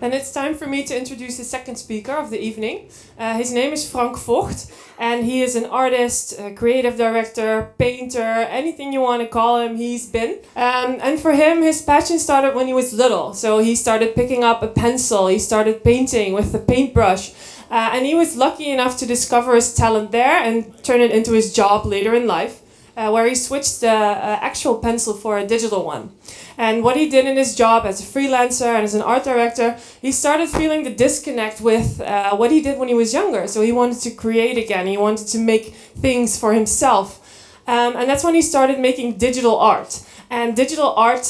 And it's time for me to introduce the second speaker of the evening. His name is Vogt, and he is an artist, a creative director, painter, anything you want to call him, he's been. And for him, his passion started when he was little. So he started picking up a pencil, he started painting with a paintbrush. And he was lucky enough to discover his talent there and turn it into his job later in life, where he switched the actual pencil for a digital one. And what he did in his job as a freelancer and as an art director, he started feeling the disconnect with what he did when he was younger. So he wanted to create again. He wanted to make things for himself. And that's when he started making digital art. And digital art,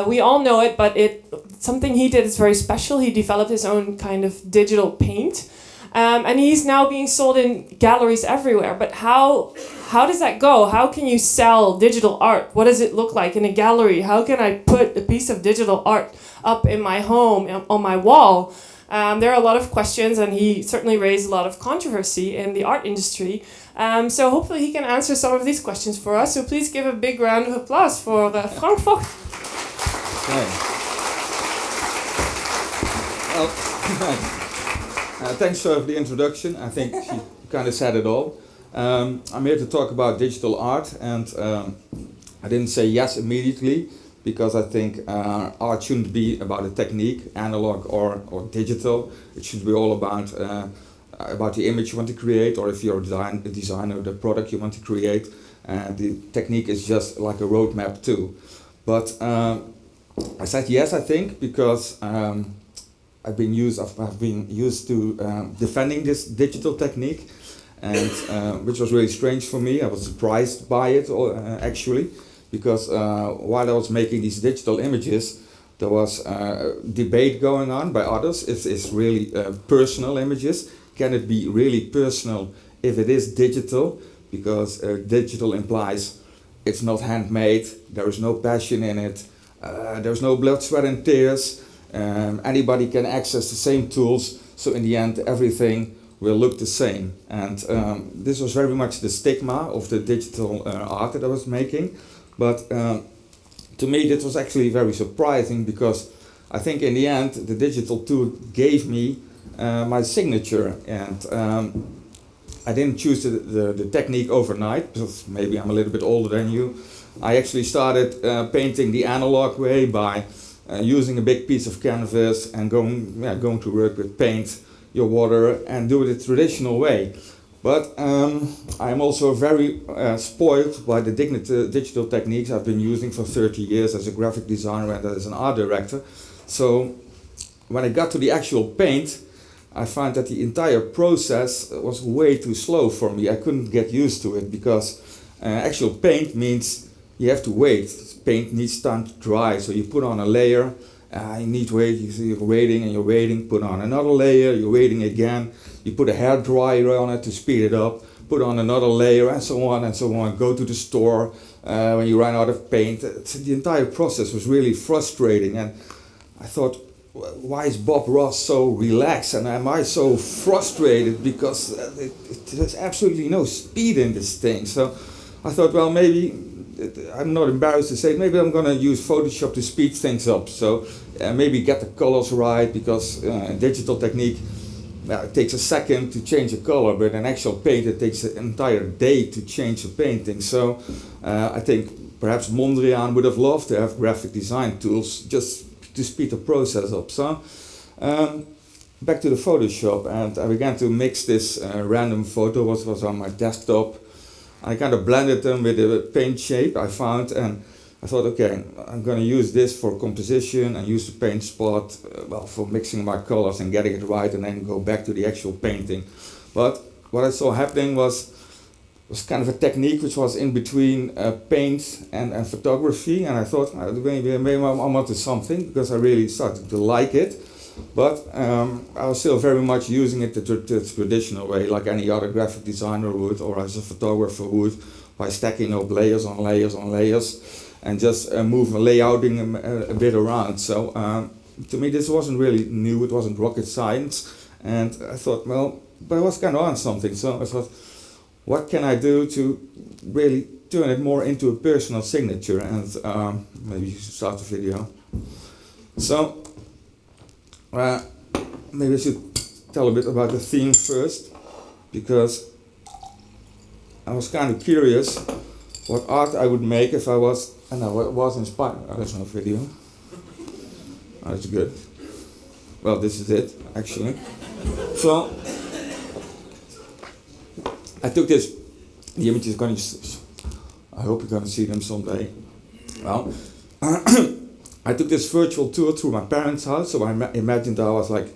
we all know it, but something he did is very special. He developed his own kind of digital paint. And he's now being sold in galleries everywhere. But how does that go? How can you sell digital art? What does it look like in a gallery? How can I put a piece of digital art up in my home, on my wall? There are a lot of questions, and he certainly raised a lot of controversy in the art industry. So hopefully he can answer some of these questions for us. So please give a big round of applause for Frank Vogt. Okay. Well, thanks for the introduction. I think she kind of said it all. I'm here to talk about digital art, and I didn't say yes immediately because I think art shouldn't be about a technique, analog or digital. It should be all about the image you want to create, or if you're a designer, the product you want to create. The technique is just like a roadmap too. But I said yes, I think, because I've been used to defending this digital technique, and which was really strange for me. I was surprised by it actually, because while I was making these digital images, there was debate going on by others. It's really personal images. Can it be really personal if it is digital? Because digital implies it's not handmade, there is no passion in it, there's no blood, sweat and tears. Anybody can access the same tools, so in the end everything will look the same. And this was very much the stigma of the digital art that I was making. But to me this was actually very surprising, because I think in the end the digital tool gave me my signature. And I didn't choose the technique overnight, because maybe I'm a little bit older than you. I actually started painting the analog way by using a big piece of canvas and going to work with paint, your water, and do it the traditional way. But I'm also very spoiled by the digital techniques I've been using for 30 years as a graphic designer and as an art director. So when I got to the actual paint, I found that the entire process was way too slow for me. I couldn't get used to it, because actual paint means you have to wait. Paint needs time to dry, so you put on a layer, you need to wait, you're waiting and you're waiting, put on another layer, you're waiting again, you put a hair dryer on it to speed it up, put on another layer, and so on and so on. Go to the store when you run out of paint. The entire process was really frustrating, and I thought, why is Bob Ross so relaxed and am I so frustrated, because there's absolutely no speed in this thing. So I thought, well, maybe, I'm not embarrassed to say, maybe I'm going to use Photoshop to speed things up. So maybe get the colors right, because digital technique, it takes a second to change a color, but in actual paint it takes an entire day to change a painting. So I think perhaps Mondrian would have loved to have graphic design tools just to speed the process up. So back to the Photoshop, and I began to mix this random photo what was on my desktop. I kind of blended them with the paint shape I found, and I thought, okay, I'm going to use this for composition and use the paint spot for mixing my colors and getting it right, and then go back to the actual painting. But what I saw happening was kind of a technique which was in between paint and photography, and I thought maybe I'm onto something, because I really started to like it. But I was still very much using it the traditional way, like any other graphic designer would, or as a photographer would, by stacking up layers on layers on layers, and just layouting a bit around. So to me this wasn't really new, it wasn't rocket science, and I thought, well, but I was kind of on something. So I thought, what can I do to really turn it more into a personal signature? And maybe you should start the video. So Maybe I should tell a bit about the theme first, because I was kind of curious what art I would make if I was inspired. Oh, there's no video. Oh, that's good. Well, this is it, actually. So, I took this, the image is going to, I hope you're going to see them someday. Well, I took this virtual tour through my parents' house, so I imagined I was like,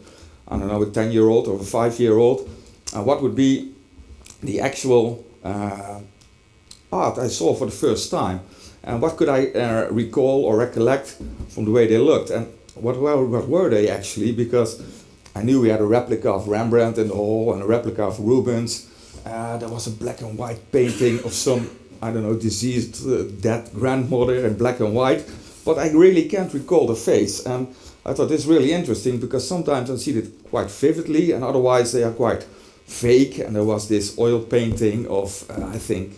I don't know, a 10-year-old or a 5-year-old, and what would be the actual art I saw for the first time, and what could I recall or recollect from the way they looked, and what were they actually, because I knew we had a replica of Rembrandt in the hall and a replica of Rubens. There was a black and white painting of some, I don't know, deceased dead grandmother in black and white, but I really can't recall the face, and I thought this is really interesting because sometimes I see it quite vividly and otherwise they are quite fake, and there was this oil painting of, I think,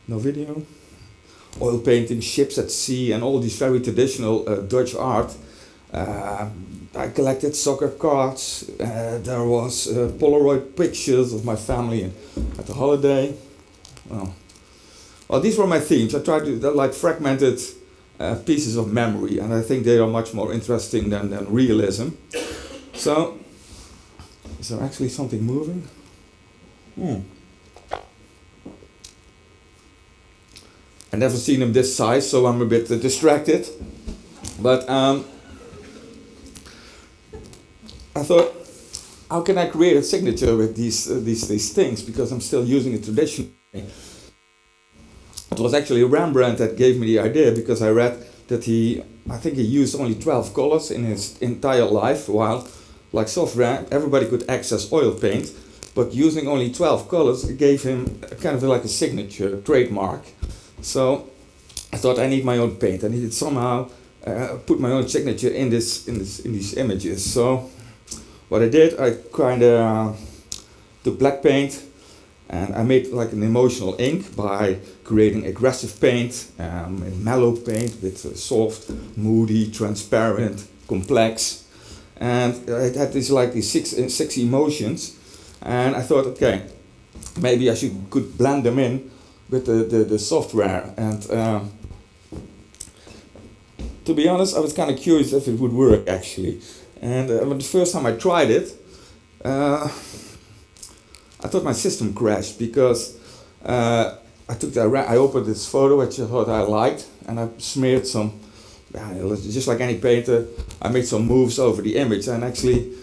no video? Oil painting, ships at sea, and all these very traditional Dutch art. I collected soccer cards, there was Polaroid pictures of my family at the holiday. Well, these were my themes. I tried to, they're like fragmented pieces of memory, and I think they are much more interesting than realism. So, is there actually something moving? I've never seen them this size, so I'm a bit distracted. But I thought, how can I create a signature with these things? Because I'm still using it traditionally. It was actually Rembrandt that gave me the idea, because I read that I think he used only 12 colors in his entire life, while like software, everybody could access oil paint, but using only 12 colors gave him kind of like a signature, a trademark. So I thought I need my own paint. I needed somehow put my own signature in these images. So what I did, I kind of took black paint and I made like an emotional ink by creating aggressive paint, and mellow paint with soft, moody, transparent, complex. And it had these six emotions, and I thought, okay, maybe I could blend them in with the software. And to be honest, I was kind of curious if it would work actually. And the first time I tried it, I thought my system crashed, because I opened this photo which I thought I liked, and I smeared some, just like any painter, I made some moves over the image, and actually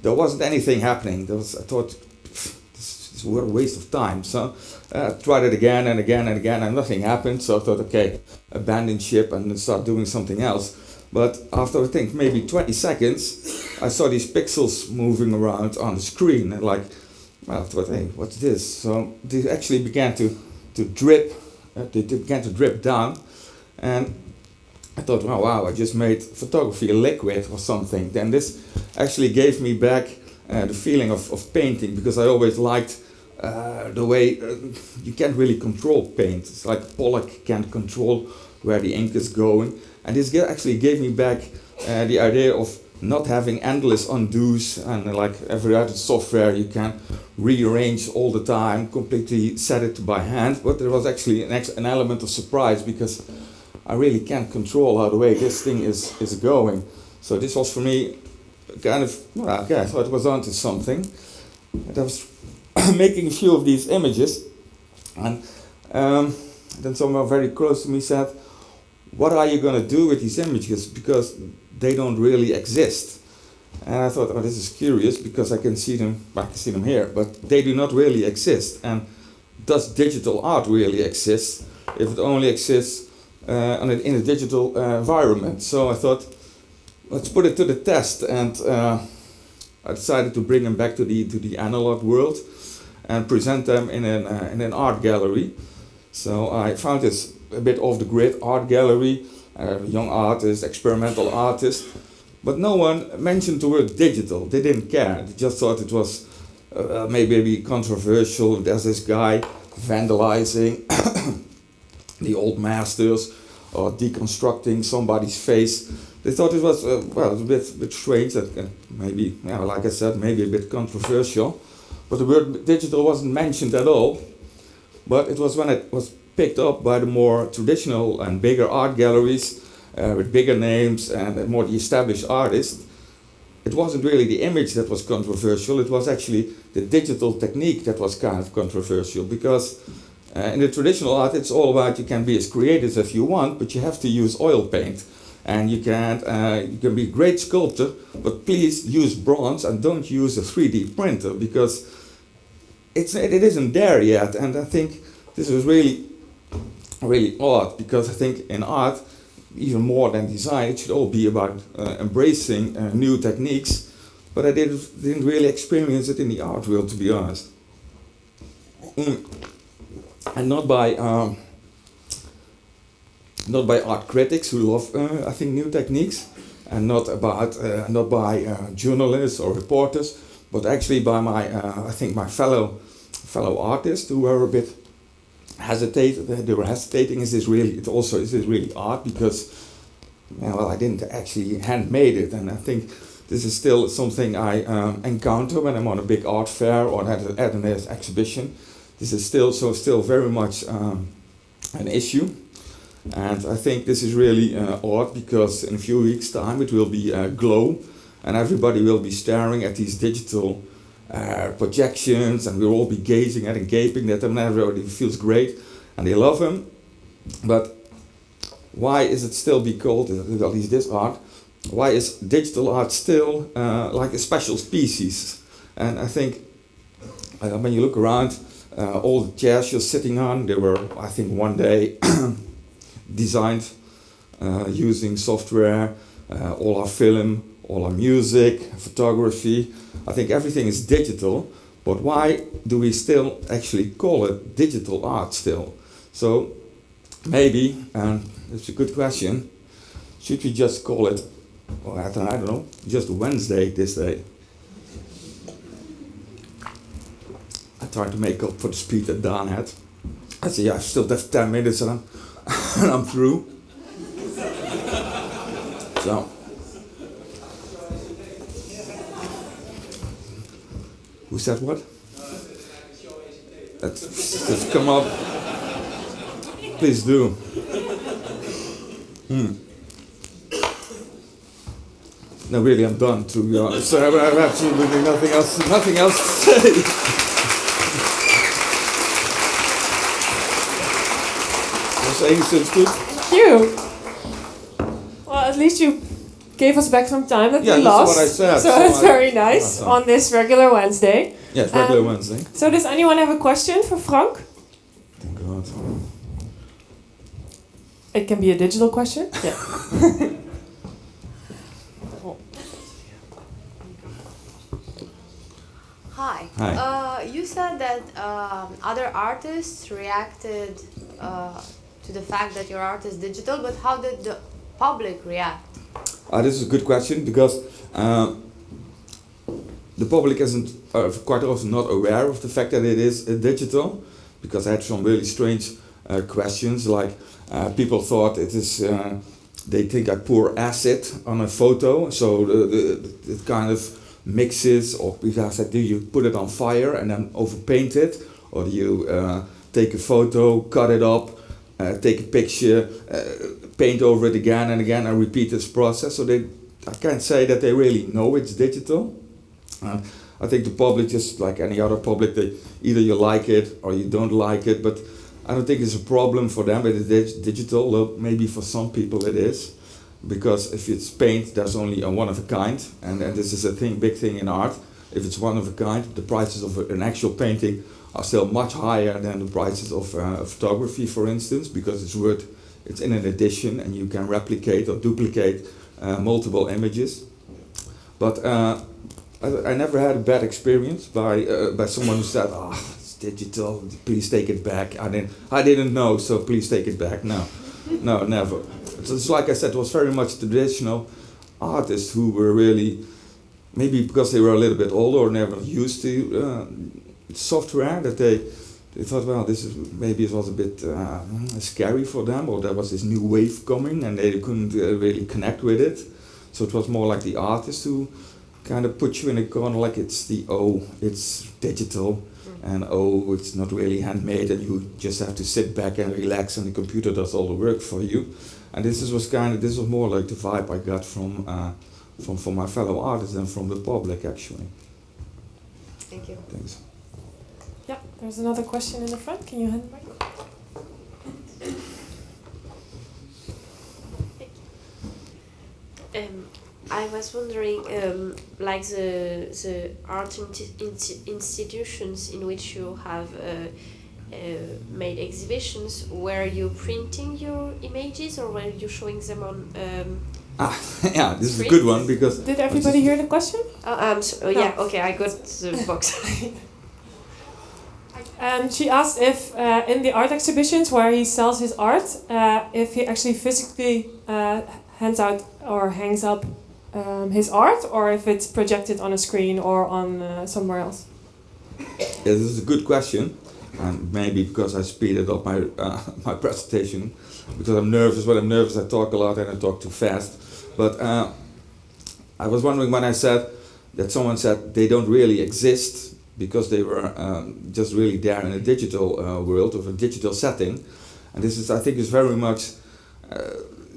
there wasn't anything happening. I thought, this is a waste of time. So I tried it again and again and again, and nothing happened. So I thought, okay, abandon ship and start doing something else. But after I think maybe 20 seconds, I saw these pixels moving around on the screen, and like, well, I thought, hey, what's this? So they actually began to drip. They began to drip down, and I thought, oh, wow, I just made photography a liquid or something. Then this actually gave me back the feeling of painting, because I always liked the way you can't really control paint. It's like Pollock can't control where the ink is going. And this actually gave me back the idea of not having endless undos, and like every other software you can rearrange all the time, completely set it by hand. But there was actually an element of surprise, because I really can't control how the way this thing is going. So this was for me kind of, well, okay, I thought it was onto something. And I was making a few of these images, and then someone very close to me said, what are you going to do with these images, because they don't really exist? And I thought, oh, this is curious, because I can see them here, but they do not really exist. And does digital art really exist if it only exists in a digital environment? So I thought, let's put it to the test, and I decided to bring them back to the analog world and present them in an art gallery. So I found this a bit off the grid art gallery, young artists, experimental artists, but no one mentioned the word digital. They didn't care. They just thought it was maybe controversial. There's this guy vandalizing the old masters or deconstructing somebody's face. they thought it was well, it was a bit strange, that maybe, yeah, like I said, maybe a bit controversial. But the word digital wasn't mentioned at all. But it was when it was picked up by the more traditional and bigger art galleries with bigger names and more the established artists. It wasn't really the image that was controversial, it was actually the digital technique that was kind of controversial, because in the traditional art it's all about you can be as creative as you want, but you have to use oil paint. And you can be a great sculptor, but please use bronze and don't use a 3D printer, because it isn't there yet. And I think this is really, really odd, because I think in art, even more than design, it should all be about embracing new techniques. But I didn't really experience it in the art world, to be honest. And not by art critics who love, I think, new techniques, and not by journalists or reporters, but actually by I think my fellow artists who were a bit hesitated. They were hesitating: is this really art? Because, well, I didn't actually handmade it, and I think this is still something I encounter when I'm on a big art fair or at an exhibition. This is still very much an issue. And I think this is really odd, because in a few weeks' time it will be Glow, and everybody will be staring at these digital projections, and we'll all be gazing at and gaping at them, and everybody feels great, and they love them. But why is it still be called, at least this art, why is digital art still like a special species? And I think when you look around, all the chairs you're sitting on, they were, I think, one day designed using software, all our film, all our music, photography. I think everything is digital, but why do we still actually call it digital art still? So maybe, and it's a good question, should we just call it, well, I don't know, just Wednesday this day? I tried to make up for the speed that Dan had. I said, yeah, I still have 10 minutes and I'm through. So, who said what? Let's come up. Please do. No, really, I'm done, to be honest. So I have absolutely nothing else to say. Saying since good. Thank you. Well, at least you gave us back some time that we lost. What I said. So it's very nice on this regular Wednesday. Yes, regular Wednesday. So does anyone have a question for Frank? Thank God. It can be a digital question. Yeah. Hi. Hi. You said that other artists reacted to the fact that your art is digital, but how did the public react? This is a good question, because the public isn't quite often not aware of the fact that it is digital, because I had some really strange questions, like people thought it is, they think I pour acid on a photo, so it kind of mixes, or I said, do you put it on fire and then overpaint it, or do you take a photo, cut it up, take a picture, paint over it again and again, and repeat this process? So I can't say that they really know it's digital. I think the public, just like any other public, either you like it or you don't like it, but I don't think it's a problem for them. It is digital, though maybe for some people it is, because if it's paint, there's only a one of a kind, and this is a big thing in art. If it's one of a kind, the prices of an actual painting are still much higher than the prices of photography, for instance, because it's in an edition and you can replicate or duplicate multiple images. But I never had a bad experience by someone who said, it's digital, please take it back. I didn't know, so please take it back. No, never. It's like I said, it was very much traditional artists who were really, maybe because they were a little bit older or never used to software, that they they thought, well, maybe it was a bit scary for them, or there was this new wave coming and they couldn't really connect with it. So it was more like the artist who kind of put you in a corner, like it's digital, and it's not really handmade, and you just have to sit back and relax, and the computer does all the work for you. And this was more like the vibe I got from my fellow artists than from the public, actually. Thank you. Thanks. Yeah, there's another question in the front. Can you hand it back? I was wondering, like the art institutions in which you have made exhibitions, were you printing your images or were you showing them on? Yeah, this is a good one because. Did everybody hear the question? Yeah, okay, I got the box. She asked if in the art exhibitions where he sells his art, if he actually physically hands out or hangs up his art, or if it's projected on a screen or on somewhere else. Yeah, this is a good question, and maybe because I speeded up my my presentation, because I'm nervous. When I'm nervous, I talk a lot and I talk too fast. But I was wondering when I said that someone said they don't really exist because they were just really there in a digital world of a digital setting, and this is, I think, is very much.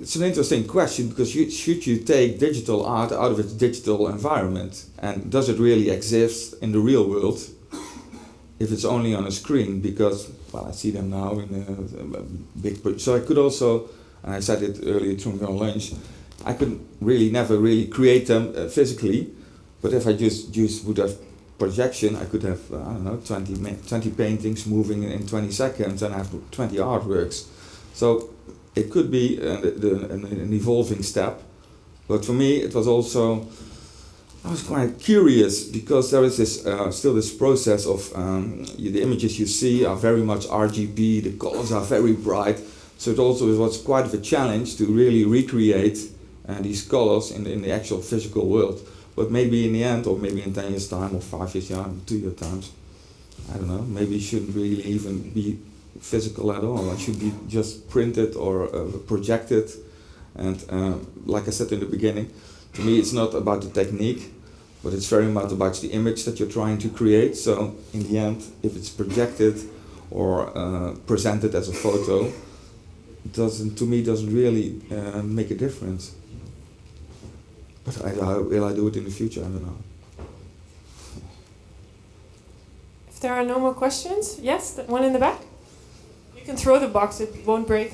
It's an interesting question because should you take digital art out of its digital environment, and does it really exist in the real world if it's only on a screen? Because, well, I see them now in a big. So I could also, and I said it earlier during our lunch, I could never really create them physically, but if I just would have projection, I could have 20 paintings moving in 20 seconds and have 20 artworks. So it could be an evolving step, but for me it was also, I was quite curious because there is this still this process of the images you see are very much RGB, the colors are very bright, so it also was quite of a challenge to really recreate these colors in the actual physical world. But maybe in the end, or maybe in 10 years time, or 5 years time, 2 years times, I don't know, maybe it shouldn't really even be physical at all. It should be just printed or projected. And like I said in the beginning, to me it's not about the technique, but it's very much about the image that you're trying to create. So in the end, if it's projected or presented as a photo, to me doesn't really make a difference. But will I do it in the future? I don't know. If there are no more questions, yes, the one in the back. You can throw the box; it won't break.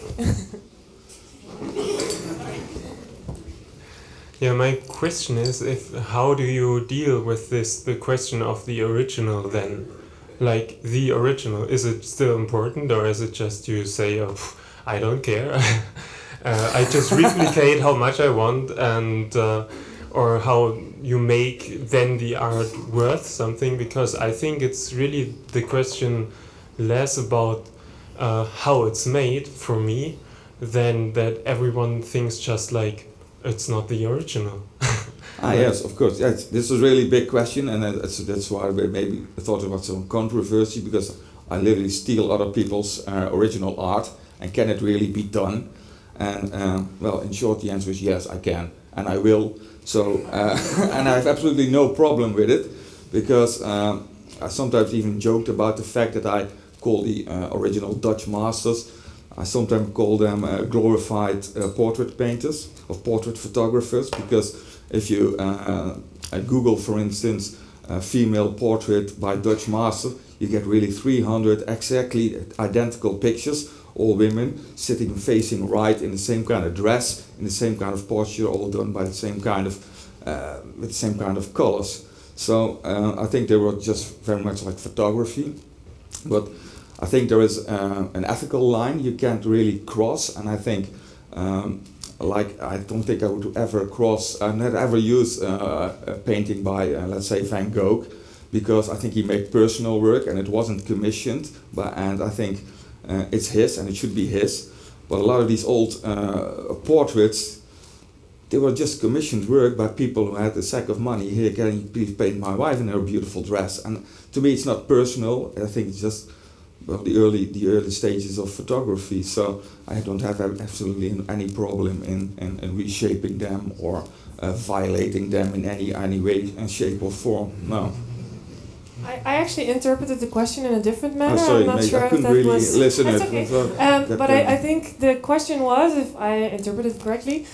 Yeah, my question is, how do you deal with the question of the original then? Like, the original, is it still important, or is it just you say, oh, I don't care, I just replicate how much I want, and or how you make then the art worth something? Because I think it's really the question less about how it's made for me, than that everyone thinks just like, it's not the original. Yes, of course. Yes, this is a really big question, and that's why I maybe thought about some controversy, because I literally steal other people's original art, and can it really be done? And well, in short, the answer is yes, I can, and I will. So, and I have absolutely no problem with it, because I sometimes even joked about the fact that I call the original Dutch masters, I sometimes call them glorified portrait painters or portrait photographers, because if you Google, for instance, a female portrait by Dutch master, you get really 300 exactly identical pictures, all women sitting facing right in the same kind of dress, in the same kind of posture, all done by the same kind of with the same kind of colors. So I think they were just very much like photography, but I think there is an ethical line you can't really cross, and I think I don't think I would ever cross, not ever use a painting by let's say Van Gogh, because I think he made personal work and it wasn't commissioned, and I think it's his and it should be his. But a lot of these old portraits, they were just commissioned work by people who had a sack of money. Here, can you please paint my wife in her beautiful dress? And to me, it's not personal. I think it's just well, the early stages of photography. So I don't have absolutely any problem in reshaping them or violating them in any way and shape or form. No. I actually interpreted the question in a different manner. Sorry, I'm not mate, sure I if couldn't that really was. listen That's it. okay. But I think the question was, if I interpreted correctly,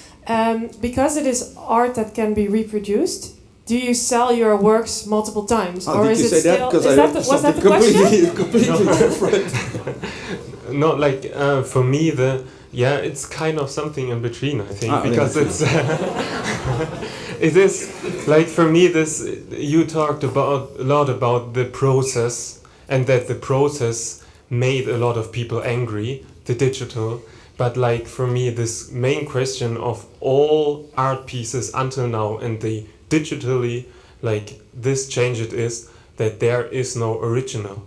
because it is art that can be reproduced, do you sell your works multiple times, Oh, or did is you it say still? that? Because Is I that heard was that something the question? completely different. No, like for me, it's kind of something in between. I think because yeah. it's it is like for me this. You talked a lot about the process and that the process made a lot of people angry. The digital, but like for me, this main question of all art pieces until now and the digitally like this change it is that there is no original.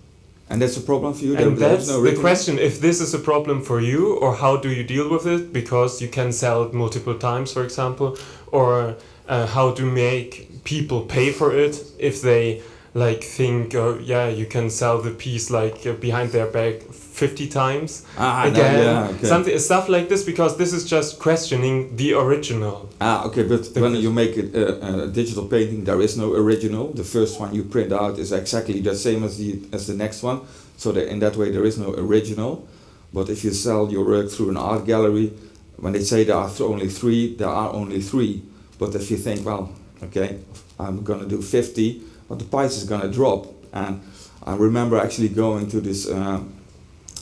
And that's a problem for you? And that's no the question, if this is a problem for you, or how do you deal with it? Because you can sell it multiple times, for example, or how to make people pay for it if they like think, you can sell the piece like behind their back 50 times again. Something stuff like this, because this is just questioning the original. Okay, but when you make it a digital painting, there is no original. The first one you print out is exactly the same as the next one. So that in that way there is no original. But if you sell your work through an art gallery, when they say there are only three, there are only three. But if you think, well, okay, I'm gonna do 50, but the price is gonna drop. And I remember actually going to this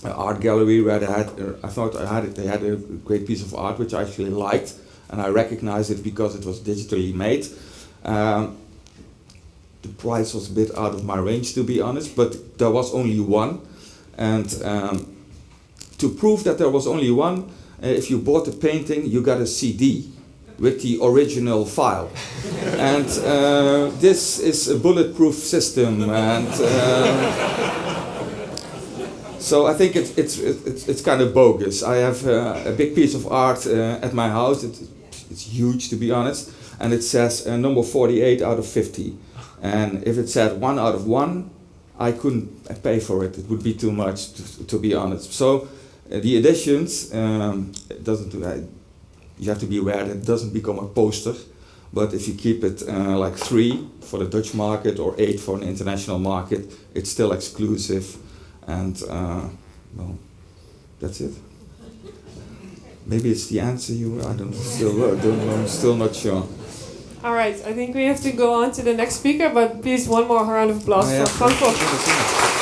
art gallery where they had a great piece of art which I actually liked, and I recognized it because it was digitally made. The price was a bit out of my range, to be honest, but there was only one. And to prove that there was only one, if you bought the painting, you got a CD with the original file. And this is a bulletproof system, and so I think it's kind of bogus. I have a big piece of art at my house. It's huge, to be honest, and it says number 48 out of 50. And if it said 1 out of 1, I couldn't pay for it. It would be too much, to be honest. So the editions, it doesn't. You have to be aware that it doesn't become a poster. But if you keep it like 3 for the Dutch market or 8 for an international market, it's still exclusive. And well, that's it. Maybe it's the answer I don't know. I'm still not sure. All right, I think we have to go on to the next speaker, but please one more round of applause for Frank Vogt.